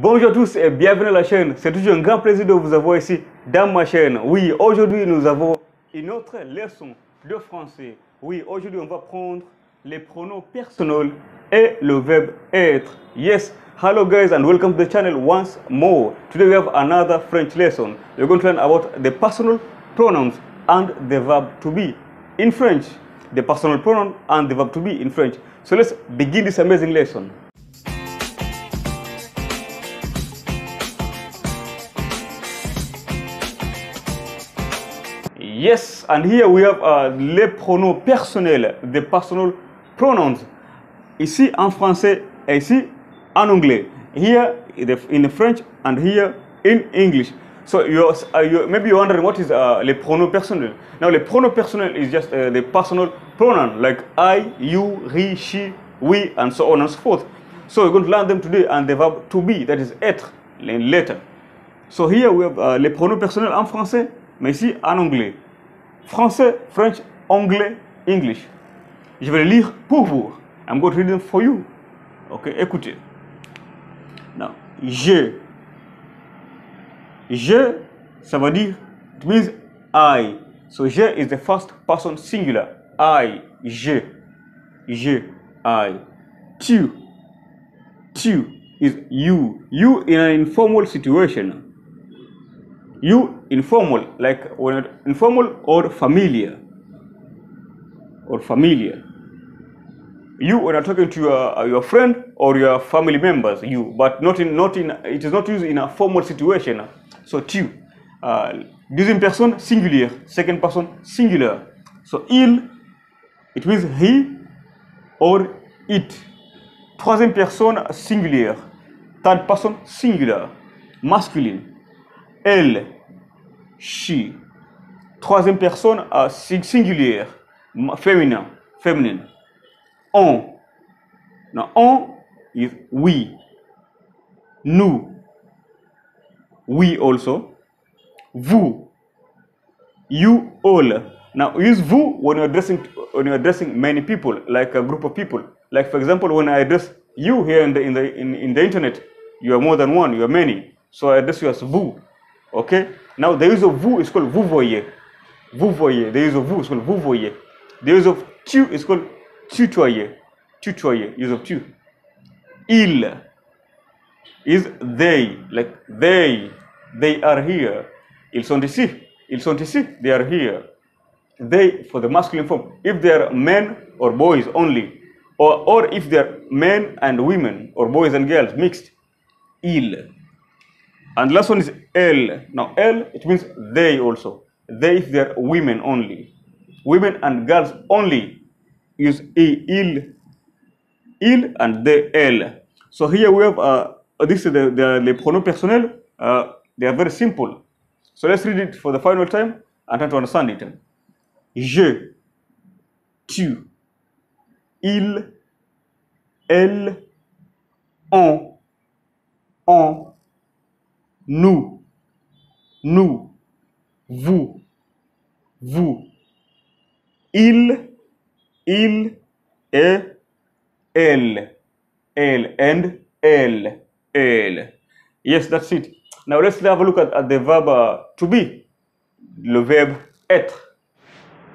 Bonjour à tous et bienvenue à la chaîne. C'est toujours un grand plaisir de vous avoir ici dans ma chaîne. Oui, aujourd'hui nous avons une autre leçon de français. Oui, aujourd'hui on va prendre les pronoms personnels et le verbe être. Yes, hello guys and welcome to the channel once more. Today we have another French lesson. We're going to learn about the personal pronouns and the verb to be in French. The personal pronoun and the verb to be in French. So let's begin this amazing lesson. Yes, and here we have les pronoms personnels, the personal pronouns. Ici en français et ici en anglais. Here in the French and here in English. So maybe you're wondering what is les pronoms personnels. Now, les pronoms personnels is just the personal pronoun like I, you, he, she, we, and so on and so forth. So we're going to learn them today and the verb to be, that is être, later. So here we have les pronoms personnels en français, mais ici en anglais. Français, French, anglais, English. Je vais les lire pour vous. I'm going to read them for you. Ok, écoutez. Now, je. Je, ça veut dire, it means I. So, je is the first person singular. I, je. Je, I. Tu. Tu is you. You in an informal situation. You informal, like when informal or familiar. Or familiar. You when you're talking to your friend or your family members, you, but it is not used in a formal situation. So tu. Deuxième personne singulier, second person singular. So il, it means he or it. Troisième personne singulière, third person singular, masculine. Elle, she. Troisième personne singulière, féminin, feminine. On. Now, on is we. Nous. We also. Vous. You all. Now, use vous when you're addressing many people, like a group of people. Like, for example, when I address you here in the internet, you are more than one, you are many. So I address you as vous. Okay? Now, the use of vous is called vous voyez. Vous voyez. The use of vous is called vous voyez. The use of tu is called tutoyer. Tutoyer. Use of tu. Il is they. Like they. They are here. Ils sont ici. Ils sont ici. They are here. They for the masculine form. If they are men or boys only. Or if they are men and women or boys and girls mixed. Il. And last one is elle. Now, elle, it means they also. They if they're women only. Women and girls only use il and they, elle. So here we have, this is the pronoun personnel. They are very simple. So let's read it for the final time and try to understand it. Je, tu, il, elle, on, nous, vous, il, et elle, and elle. Yes, that's it. Now let's have a look at the verb to be, le verbe être.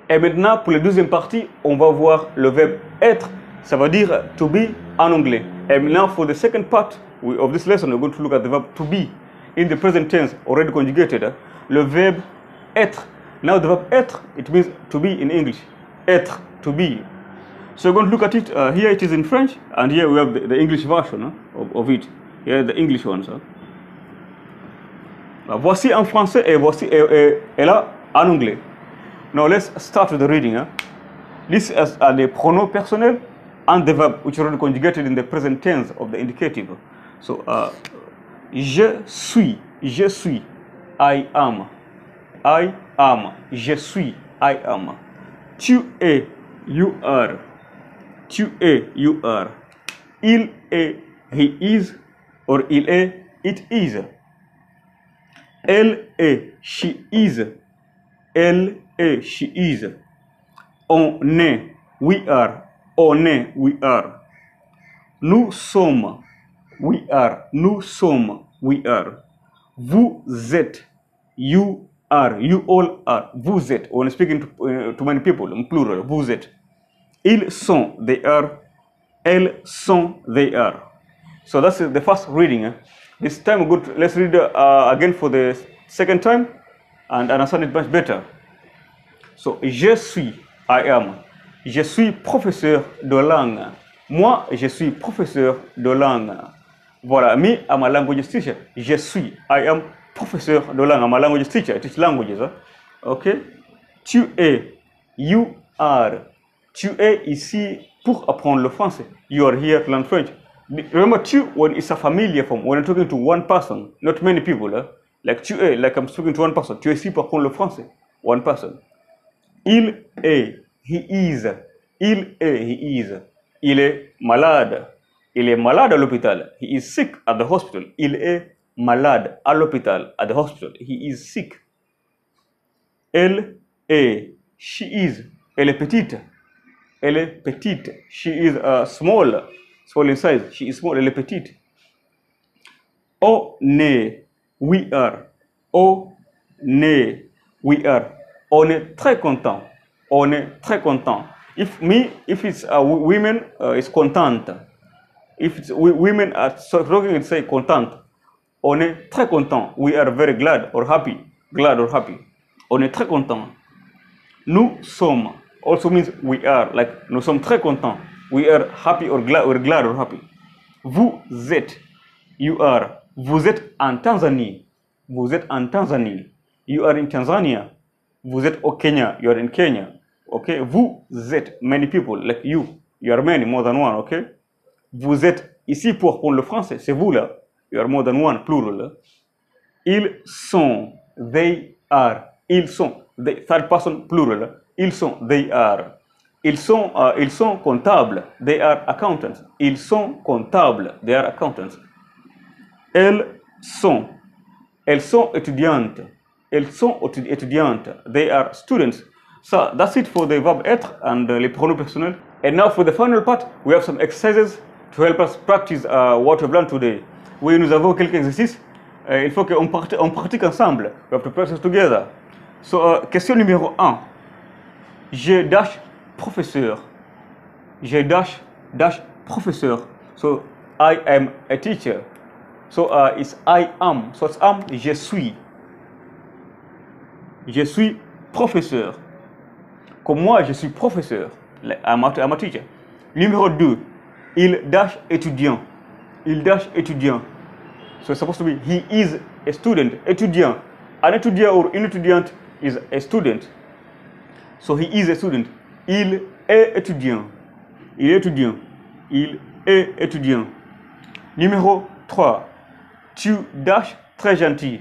Et maintenant, pour la deuxième partie, on va voir le verbe être, ça veut dire to be en anglais. And now for the second part of this lesson, we're going to look at the verb to be in the present tense, already conjugated. Le verbe être. Now the verb être, it means to be in English. Être, to be. So we're going to look at it. Here it is in French, and here we have the English version of it. Here the English one. Voici en français et voici et là en anglais. Now let's start with the reading. This is the pronoun personnel and the verb which are already conjugated in the present tense of the indicative. So je suis, I am, je suis, I am. Tu es, you are, Il est, he is, or il est, it is. Elle est, she is, elle est, she is. On est, we are, we are. Nous sommes, we are. Nous sommes, we are. Vous êtes, you are. You all are. Vous êtes. When speaking to many people, in plural, vous êtes. Ils sont, they are. Elles sont, they are. So that's the first reading. This time, let's read again for the second time and understand it much better. So, je suis, I am. Je suis professeur de langue. Moi, je suis professeur de langue. Voilà, me, I'm a language teacher. Je suis, I am professeur de langue. I'm a language teacher. I teach languages. Okay? Tu es, you are. Tu es ici pour apprendre le français. You are here to learn French. Remember, tu, when it's a familiar form, when I'm talking to one person, not many people, like tu es, like I'm speaking to one person. Tu es ici pour apprendre le français. One person. Il est, he is. Il est, he is. Il est malade. Il est malade à l'hôpital. He is sick at the hospital. Il est malade à l'hôpital, at the hospital. He is sick. Elle est, she is. Elle est petite. Elle est petite. She is small. Small in size. She is small. Elle est petite. On est, we are. On est, we are. On est très content. On est très content. If it's women, it's contente. If it's women are talking, it's say contente. On est très content. We are very glad or happy. Glad or happy. On est très content. Nous sommes also means we are. Like nous sommes très contents. We are happy or glad or happy. Vous êtes. You are. Vous êtes en Tanzanie. Vous êtes en Tanzanie. You are in Tanzania. Vous êtes au Kenya. You are in Kenya. Okay. Vous êtes many people like you. You are many, more than one. Okay. Vous êtes ici pour apprendre le français. C'est vous là. You are more than one, plural. Ils sont. They are. Ils sont. The third person, plural. Ils sont. They are. Ils sont comptables. They are accountants. Ils sont comptables. They are accountants. Elles sont. Elles sont étudiantes. Elles sont étudiantes. They are students. So that's it for the verb être and les pronoms personnels. And now for the final part, we have some exercises to help us practice what we've learned today. Oui, nous avons quelques exercices. Il faut qu'on pratique ensemble. We have to practice together. So, question numéro 1. Je dash professeur. Je dash professeur. So, I am a teacher. So, it's I am. So, it's am, je suis. Je suis professeur. Comme moi, je suis professeur. I'm a teacher. Numéro 2. Il dash étudiant. Il dash étudiant. So it's supposed to be he is a student. Étudiant. An étudiant or une étudiante is a student. So he is a student. Il est étudiant. Il est étudiant. Il est étudiant. Numéro 3. Tu dash très gentil.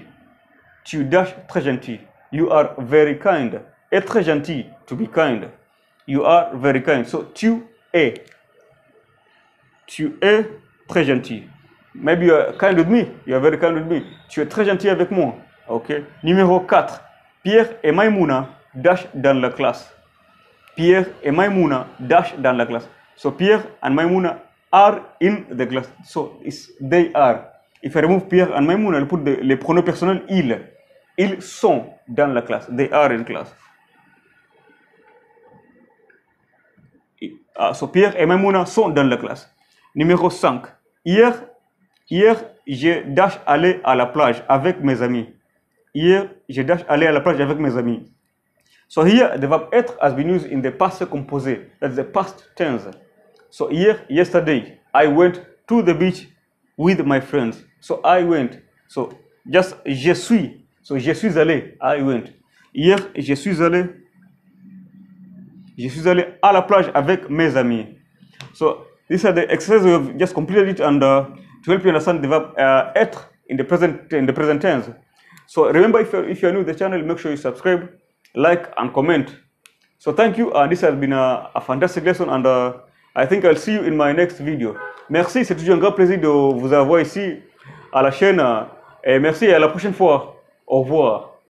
Tu dash très gentil. You are very kind. Être très gentil. To be kind. You are very kind. So tu es. Tu es très gentil. Maybe you are kind with me. You are very kind with me. Tu es très gentil avec moi. Ok. Numéro 4. Pierre et Maïmouna dash dans la classe. Pierre et Maïmouna dash dans la classe. So Pierre and Maïmouna are in the class. So they are. If I remove Pierre and Maïmouna, I put les pronoms personnels ils. Ils sont dans la classe. They are in class. So Pierre et Maïmouna sont dans la classe. Numéro 5. Hier, j'ai dash aller à la plage avec mes amis. Hier, j'ai dash aller à la plage avec mes amis. So here, the verb être has been used in the past composé. That's the past tense. So here, yesterday, I went to the beach with my friends. So I went. So just je suis. So je suis allé. I went. Hier, je suis allé à la plage avec mes amis. So these are the exercises we have just completed it and to help you understand the verb être in the present tense. So remember, if you are new to the channel, make sure you subscribe, like and comment. So thank you, and this has been a fantastic lesson, and I think I'll see you in my next video. Merci, c'est toujours un grand plaisir de vous avoir ici à la chaîne, et merci, et à la prochaine fois. Au revoir.